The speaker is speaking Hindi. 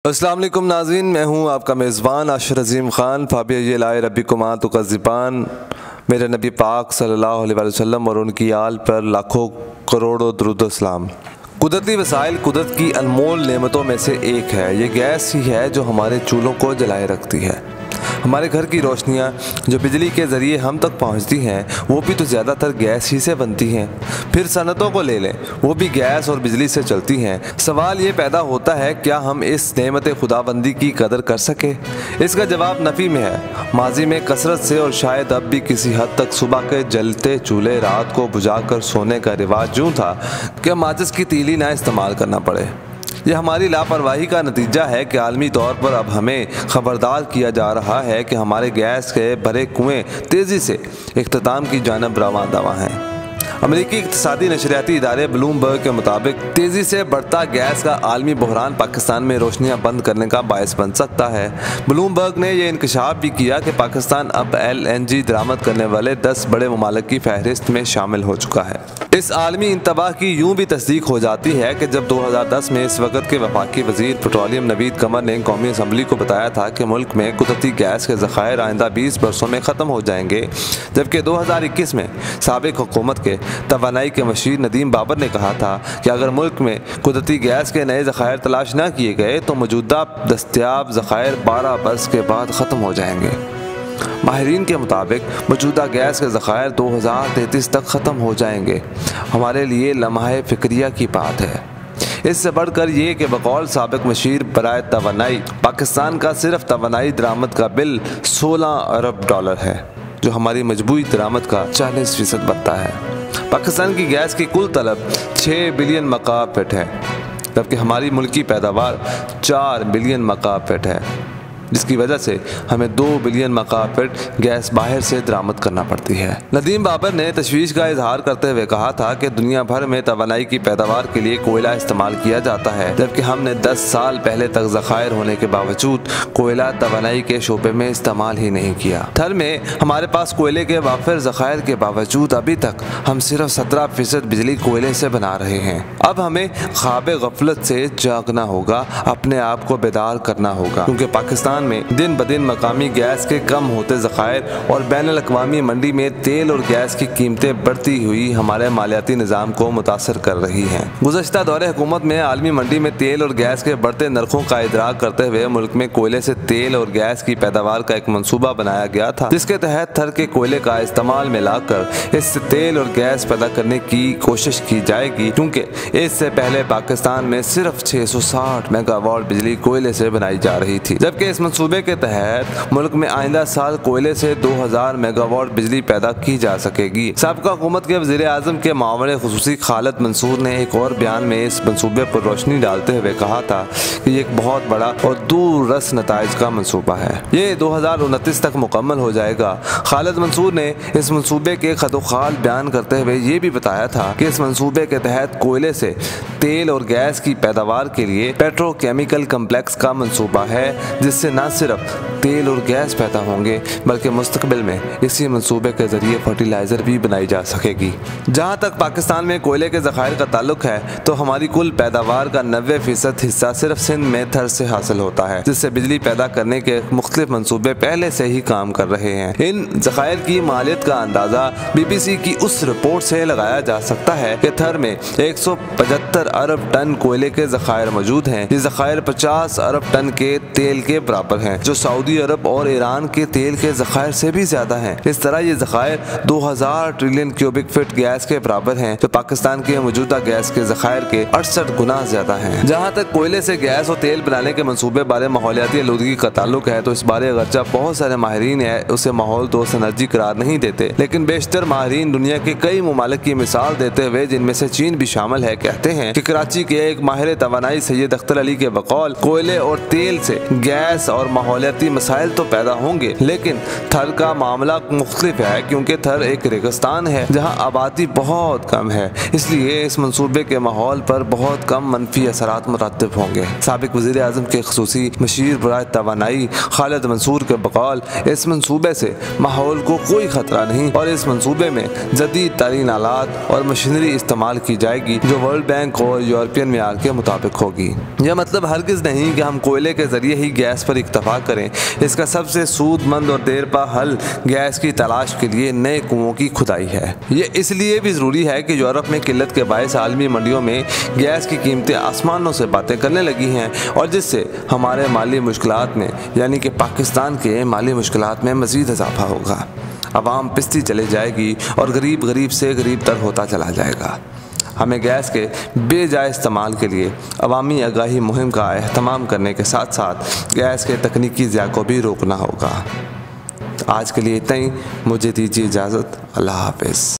अस्सलाम वालेकुम नाज़रीन, मैं हूँ आपका मेज़बान आशिर अज़ीम ख़ान। फ़ाबिया लाए रब्बिकुमा तुकज़्ज़िबान। मेरे नबी पाक सल्लल्लाहु अलैहि वसल्लम और उनकी आल पर लाखों करोड़ों दुरूद व सलाम। कुदरती वसाइल कुदरत की अनमोल नेमतों में से एक है। ये गैस ही है जो हमारे चूल्हों को जलाए रखती है। हमारे घर की रोशनियाँ जो बिजली के ज़रिए हम तक पहुँचती हैं वो भी तो ज़्यादातर गैस ही से बनती हैं। फिर सनतों को ले लें, वो भी गैस और बिजली से चलती हैं। सवाल ये पैदा होता है, क्या हम इस नेमत खुदाबंदी की कदर कर सके? इसका जवाब नफ़ी में है। माजी में कसरत से और शायद अब भी किसी हद तक सुबह के जलते चूल्हे रात को बुझाकर सोने का रिवाज यूँ था कि माचिस की तीली ना इस्तेमाल करना पड़े। यह हमारी लापरवाही का नतीजा है कि आलमी तौर पर अब हमें खबरदार किया जा रहा है कि हमारे गैस के भरे कुएँ तेज़ी से इख्तिताम की जानब रवां दवा हैं। अमेरिकी इक़्तिसादी नशरियाती इदारे ब्लूमबर्ग के मुताबिक तेज़ी से बढ़ता गैस का आलमी बहरान पाकिस्तान में रोशनियां बंद करने का बायस बन सकता है। ब्लूमबर्ग ने यह इंकशाफ भी किया कि पाकिस्तान अब LNG दरामद करने वाले 10 बड़े ममालिक की फहरिस्त में शामिल हो चुका है। इस आलमी इंतबाह की यूँ भी तस्दीक हो जाती है कि जब 2010 में इस वक्त के वफाकी वज़ीर पेट्रोलियम नवीद कमर ने कौमी असम्बली को बताया था कि मुल्क में कुदरती गैस के ज़खायर आइंदा 20 बरसों में ख़त्म हो जाएंगे, जबकि 2021 में साबिक हुकूमत के तवानाई के मशीर नदीम बाबर ने कहा था कि अगर मुल्क में कुदरती गैस के नए ज़खायर तलाश न किए गए तो मौजूदा दस्तयाब ज़खायर 12 बरस के बाद ख़त्म हो जाएंगे। माहिरीन के मुताबिक मौजूदा गैस के ज़खायर 2033 तक ख़त्म हो जाएंगे। हमारे लिए लम्हा फ़िक्रिया की बात है। इससे बढ़कर ये कि बकौल साबिक मशीर बराए तवानाई पाकिस्तान का सिर्फ तवानाई दरामद का बिल 16 अरब डॉलर है, जो हमारी मजबूरी दरामद का 40% बनता है। पाकिस्तान की गैस की कुल तलब 6 बिलियन मकाब फीट है, जबकि हमारी मुल्की पैदावार 4 बिलियन मकाब फीट है, जिसकी वजह से हमें 2 बिलियन मकाब फीट गैस बाहर से दरामद करना पड़ती है। नदीम बाबर ने तशवीश का इजहार करते हुए कहा था कि दुनिया भर में तवानाई की पैदावार के लिए कोयला इस्तेमाल किया जाता है, जबकि हमने 10 साल पहले तक ज़खायर होने के बावजूद कोयला तवानाई के शोबे में इस्तेमाल ही नहीं किया। थर में हमारे पास कोयले के वाफिर ज़खायर के बावजूद अभी तक हम सिर्फ 17% बिजली कोयले से बना रहे हैं। अब हमें ख्वाब गफलत से जागना होगा, अपने आप को बेदार करना होगा, क्योंकि पाकिस्तान में दिन ब दिन मकामी गैस के कम होते ज़खायर और बैनुल-अक़वामी मंडी में तेल और गैस की कीमतें बढ़ती हुई हमारे मालियाती निज़ाम को मुतासर कर रही हैं। गुज़श्ता दौरे हुकूमत में आलमी मंडी में तेल और गैस के बढ़ते नरखों का इदराक करते हुए मुल्क में कोयले से तेल और गैस की पैदावार का एक मनसूबा बनाया गया था, जिसके तहत थर के कोयले का इस्तेमाल में लाकर इससे तेल और गैस पैदा करने की कोशिश की जाएगी, क्योंकि इससे पहले पाकिस्तान में सिर्फ 660 मेगावाट बिजली कोयले से बनाई जा रही थी, जबकि इस मंसूबे के तहत मुल्क में आइंदा साल कोयले से 2000 मेगावाट बिजली पैदा की जा सकेगी। साबिक़ा हुकूमत के वज़ीर आज़म के मामले खुसूसी खालिद मंसूर ने एक और बयान में इस मंसूबे पर रोशनी डालते हुए कहा था कि ये एक बहुत बड़ा और दूररस नताइज का मंसूबा है। ये 2029 तक मुकम्मल हो जाएगा। खालिद मंसूर ने इस मंसूबे के खदोखाल बयान करते हुए ये भी बताया था कि इस मंसूबे के तहत कोयले से तेल और गैस की पैदावार के लिए पेट्रोकेमिकल कम्प्लेक्स का मंसूबा है, जिससे न सिर्फ तेल और गैस पैदा होंगे बल्कि मुस्तकबिल में इसी मंसूबे के जरिए फर्टिलाइज़र भी बनाई जा सकेगी। जहाँ तक पाकिस्तान में कोयले के ज़खायर का ताल्लुक है तो हमारी कुल पैदावार का 90% हिस्सा सिर्फ सिंध में थर से हासिल होता है, जिससे बिजली पैदा करने के मुख्तलिफ मंसूबे पहले से ही काम कर रहे हैं। इन ज़खायर की मालियत का अंदाज़ा BBC की उस रिपोर्ट से लगाया जा सकता है कि थर में 175 अरब टन कोयले के ज़खायर मौजूद हैं। ये ज़खायर 50 अरब टन के तेल के बराबर हैं, जो सऊदी अरब और ईरान के तेल के ज़खायर से भी ज़्यादा हैं। इस तरह ये ज़खायर 2000 ट्रिलियन क्यूबिक फीट गैस के बराबर हैं, जो पाकिस्तान के मौजूदा गैस के ज़खायर के 68 गुना ज़्यादा हैं। जहाँ तक कोयले से गैस और तेल बनाने के मंसूबे बारे माहौलियाती आलूदगी का ताल्लुक है तो इस बारे अगरचा बहुत सारे माहिरीन है उसे माहौल दोस्त एनर्जी करार नहीं देते, लेकिन बेशतर माहिरीन दुनिया के कई ममालिक की मिसाल देते हुए, जिनमें से चीन भी शामिल है, कहते हैं कि कराची के एक माहिर तवानाई सैयद अख्तर अली के बकौल कोयले और तेल से गैस और माहौलियाती मसाइल तो पैदा होंगे, लेकिन थर का मामला मुख्तलिफ है क्योंकि थर एक रेगिस्तान है जहाँ आबादी बहुत कम है, इसलिए इस मनसूबे के माहौल पर बहुत कम मनफी असरात मुरतब होंगे। साबिक वज़ीर आज़म के ख़ुसूसी मशीर बराए तवानाई खालिद मंसूर के बकौल इस मनसूबे से माहौल को कोई ख़तरा नहीं और इस मनसूबे में जदीद तरीन आलात और मशीनरी इस्तेमाल की जाएगी जो वर्ल्ड बैंक और यूरोपियन मेयार के मुताबिक होगी। यह मतलब हरगिज़ नहीं कि हम कोयले के ज़रिए ही गैस पर इक्तफा करें। इसका सबसे सूदमंद और देरपा हल गैस की तलाश के लिए नए कुओं की खुदाई है। ये इसलिए भी ज़रूरी है कि यूरोप में किल्लत के बायस आलमी मंडियों में गैस की कीमतें आसमानों से बातें करने लगी हैं और जिससे हमारे माली मुश्किलात में यानी कि पाकिस्तान के माली मुश्किलात में मज़ीद इजाफा होगा। अवाम पिसती चली जाएगी और गरीब गरीब से गरीब तर होता चला जाएगा। हमें गैस के बेजाय इस्तेमाल के लिए अवामी आगाही मुहिम का एहतमाम करने के साथ साथ गैस के तकनीकी ज़िया को भी रोकना होगा। आज के लिए इतना ही, मुझे दीजिए इजाज़त। अल्लाह हाफ़िज़।